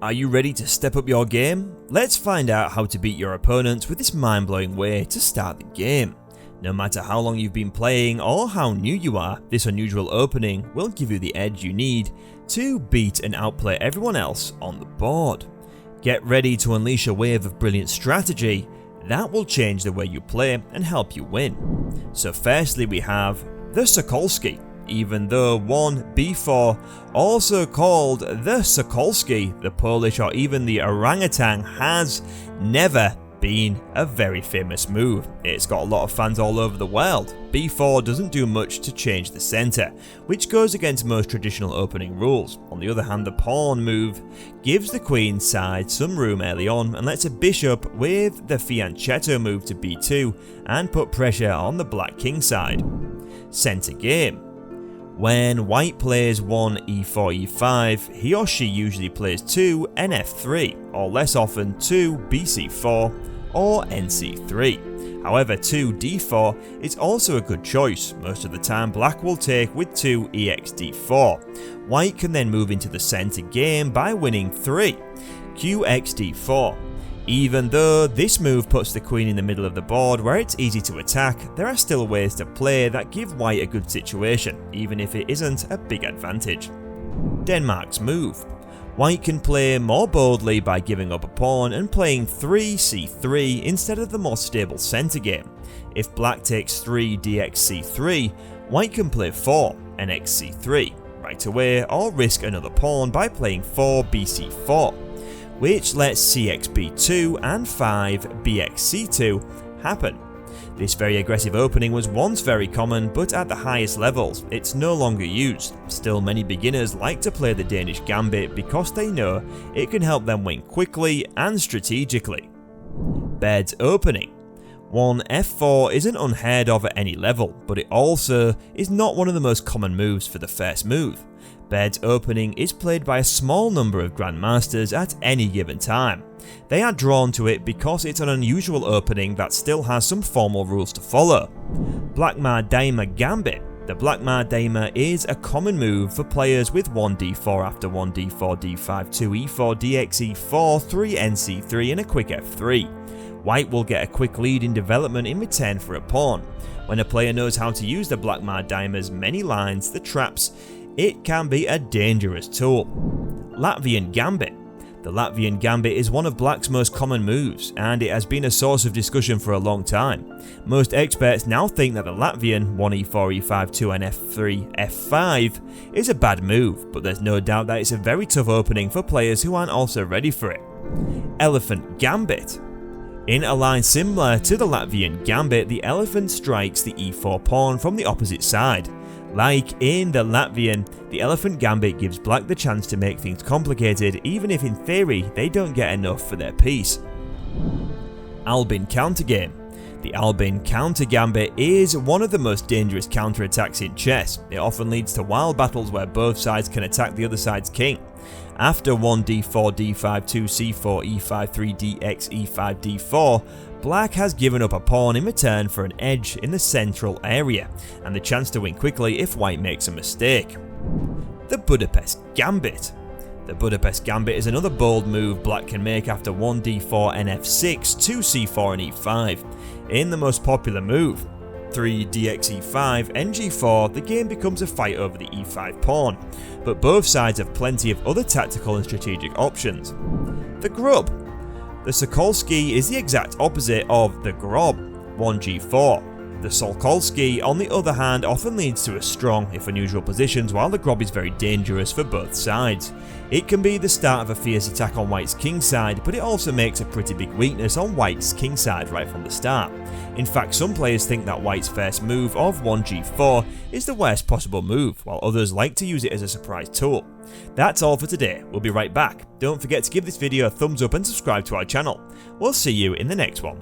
Are you ready to step up your game? Let's find out how to beat your opponents with this mind-blowing way to start the game. No matter how long you've been playing or how new you are, this unusual opening will give you the edge you need to beat and outplay everyone else on the board. Get ready to unleash a wave of brilliant strategy that will change the way you play and help you win. So firstly we have the Sokolski. Even though one b4, also called the Sokolski, the Polish or even the orangutan, has never been a very famous move. It's got a lot of fans all over the world. b4 doesn't do much to change the centre, which goes against most traditional opening rules. On the other hand, the pawn move gives the queen side some room early on and lets a bishop with the fianchetto move to b2 and put pressure on the black king side. Centre game. When white plays 1 e4 e5, he or she usually plays 2 nf3, or less often 2 bc4 or nc3. However, 2 d4 is also a good choice. Most of the time black will take with 2 exd4. White can then move into the centre game by winning 3 qxd4. Even though this move puts the queen in the middle of the board where it's easy to attack, there are still ways to play that give white a good situation, even if it isn't a big advantage. Denmark's move. White can play more boldly by giving up a pawn and playing 3 c3 instead of the more stable centre game. If black takes 3 dx c3, white can play 4 nx c3 right away or risk another pawn by playing 4 bc4. Which lets cxb2 and 5 bxc2 happen. This very aggressive opening was once very common, but at the highest levels it's no longer used. Still, many beginners like to play the Danish gambit because they know it can help them win quickly and strategically. Baird opening. 1 f4 isn't unheard of at any level, but it also is not one of the most common moves for the first move. Baird's opening is played by a small number of grandmasters at any given time. They are drawn to it because it's an unusual opening that still has some formal rules to follow. Blackmar Damer Gambit. The Blackmar Damer is a common move for players with 1 d4 after 1 d4 d5 2 e4 dx e4 3 nc3 and a quick f3. White will get a quick lead in development in return for a pawn. When a player knows how to use the Blackmar Damer's many lines, the traps, it can be a dangerous tool. Latvian Gambit. The Latvian Gambit is one of black's most common moves, and it has been a source of discussion for a long time. Most experts now think that the Latvian 1 e4 e5 2 nf3 f5 is a bad move, but there's no doubt that it's a very tough opening for players who aren't also ready for it. Elephant Gambit. In a line similar to the Latvian Gambit, the elephant strikes the e4 pawn from the opposite side. Like in the Latvian, the Elephant Gambit gives black the chance to make things complicated, even if in theory they don't get enough for their piece. Albin Countergame. The Albin Counter Gambit is one of the most dangerous counterattacks in chess. It often leads to wild battles where both sides can attack the other side's king. After 1 d4 d5 2 c4 e5 3 dx e5 d4, black has given up a pawn in return for an edge in the central area, and the chance to win quickly if white makes a mistake. The Budapest Gambit. The Budapest Gambit is another bold move black can make after 1 d4 nf6, 2 c4 and e5. In the most popular move, 3 dx e5 ng4, the game becomes a fight over the e5 pawn, but both sides have plenty of other tactical and strategic options. The Grub. The Sokolski is the exact opposite of the Grob, 1g4. The Sokolski, on the other hand, often leads to a strong, if unusual, positions, while the Grob is very dangerous for both sides. It can be the start of a fierce attack on white's king side, but it also makes a pretty big weakness on white's king side right from the start. In fact, some players think that white's first move of 1g4 is the worst possible move, while others like to use it as a surprise tool. That's all for today. We'll be right back. Don't forget to give this video a thumbs up and subscribe to our channel. We'll see you in the next one.